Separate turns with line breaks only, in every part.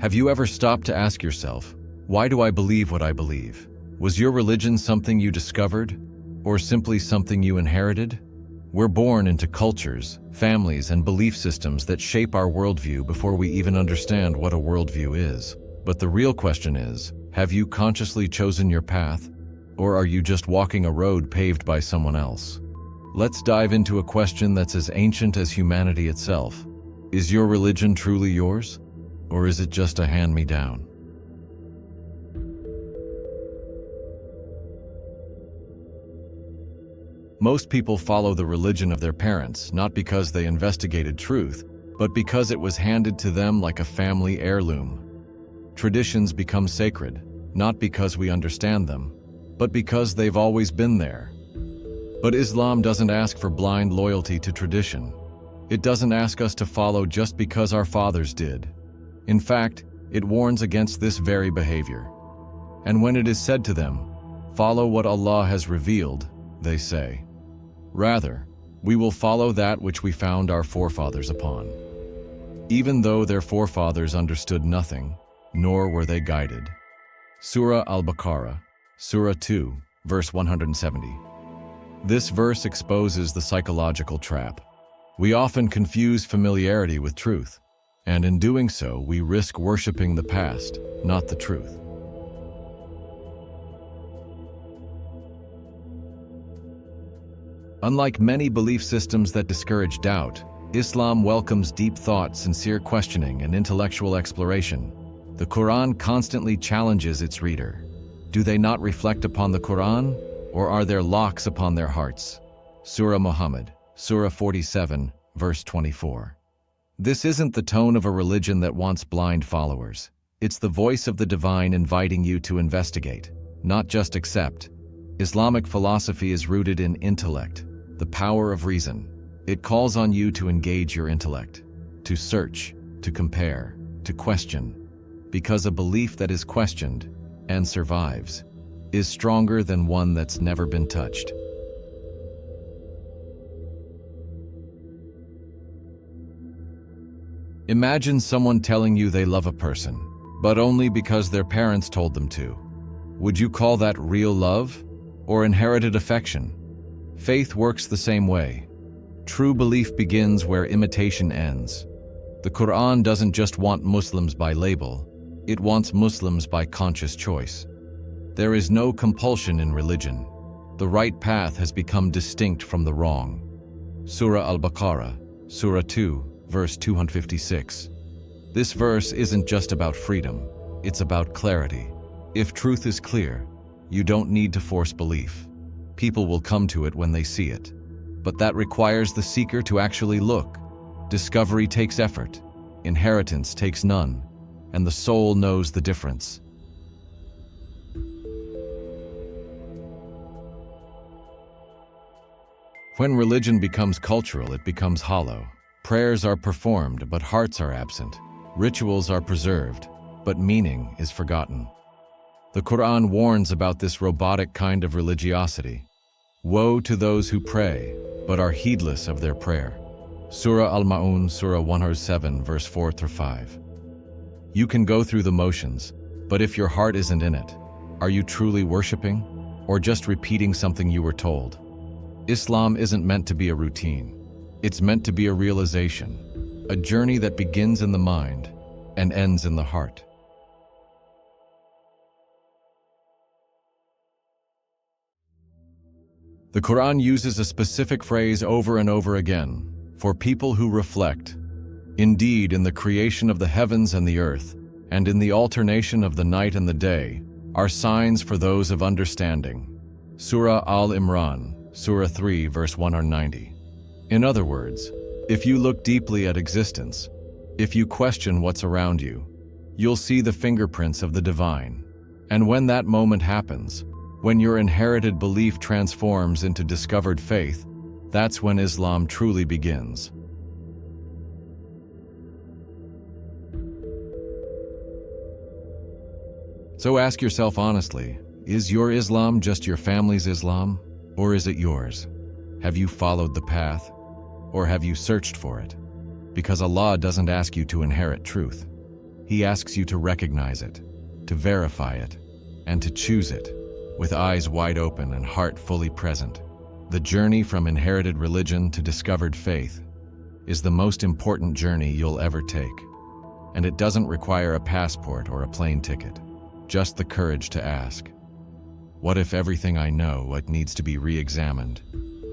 Have you ever stopped to ask yourself, why do I believe what I believe? Was your religion something you discovered, or simply something you inherited? We're born into cultures, families, and belief systems that shape our worldview before we even understand what a worldview is. But the real question is, have you consciously chosen your path, or are you just walking a road paved by someone else? Let's dive into a question that's as ancient as humanity itself. Is your religion truly yours, or is it just a hand-me-down? Most people follow the religion of their parents, not because they investigated truth, but because it was handed to them like a family heirloom. Traditions become sacred, not because we understand them, but because they've always been there. But Islam doesn't ask for blind loyalty to tradition. It doesn't ask us to follow just because our fathers did. In fact, it warns against this very behavior. And when it is said to them, "Follow what Allah has revealed," they say, "Rather, we will follow that which we found our forefathers upon." Even though their forefathers understood nothing, nor were they guided. Surah Al-Baqarah, Surah 2, verse 170. This verse exposes the psychological trap. We often confuse familiarity with truth, and in doing so, we risk worshiping the past, not the truth. Unlike many belief systems that discourage doubt, Islam welcomes deep thought, sincere questioning, and intellectual exploration. The Qur'an constantly challenges its reader. Do they not reflect upon the Qur'an, or are there locks upon their hearts? Surah Muhammad, Surah 47, verse 24. This isn't the tone of a religion that wants blind followers. It's the voice of the divine inviting you to investigate, not just accept. Islamic philosophy is rooted in intellect, the power of reason. It calls on you to engage your intellect, to search, to compare, to question, because a belief that is questioned and survives is stronger than one that's never been touched. Imagine someone telling you they love a person, but only because their parents told them to. Would you call that real love, or inherited affection? Faith works the same way. True belief begins where imitation ends. The Qur'an doesn't just want Muslims by label, it wants Muslims by conscious choice. There is no compulsion in religion. The right path has become distinct from the wrong. Surah Al-Baqarah, Surah 2, verse 256. This verse isn't just about freedom, it's about clarity. If truth is clear, you don't need to force belief. People will come to it when they see it. But that requires the seeker to actually look. Discovery takes effort, inheritance takes none, and the soul knows the difference. When religion becomes cultural, it becomes hollow. Prayers are performed, but hearts are absent. Rituals are preserved, but meaning is forgotten. The Qur'an warns about this robotic kind of religiosity. Woe to those who pray, but are heedless of their prayer. Surah Al-Ma'un, Surah 107, verse 4-5. You can go through the motions, but if your heart isn't in it, are you truly worshiping, or just repeating something you were told? Islam isn't meant to be a routine. It's meant to be a realization, a journey that begins in the mind and ends in the heart. The Qur'an uses a specific phrase over and over again, for people who reflect. Indeed, in the creation of the heavens and the earth, and in the alternation of the night and the day, are signs for those of understanding. Surah Al-Imran, Surah 3, verse 190. In other words, if you look deeply at existence, if you question what's around you, you'll see the fingerprints of the divine. And when that moment happens, when your inherited belief transforms into discovered faith, that's when Islam truly begins. So ask yourself honestly, is your Islam just your family's Islam, or is it yours? Have you followed the path, or have you searched for it? Because Allah doesn't ask you to inherit truth. He asks you to recognize it, to verify it, and to choose it, with eyes wide open and heart fully present. The journey from inherited religion to discovered faith is the most important journey you'll ever take. And it doesn't require a passport or a plane ticket, just the courage to ask, what if everything I know needs to be re-examined?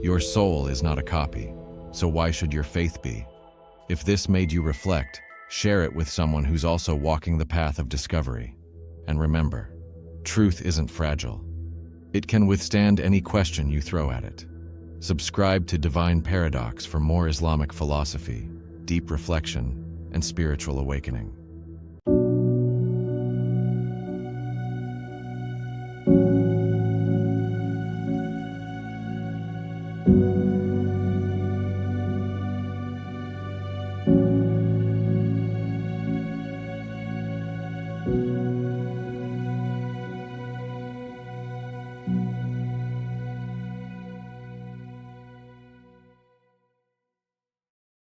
Your soul is not a copy, so why should your faith be? If this made you reflect, share it with someone who's also walking the path of discovery. And remember, truth isn't fragile. It can withstand any question you throw at it. Subscribe to Divine Paradox for more Islamic philosophy, deep reflection, and spiritual awakening.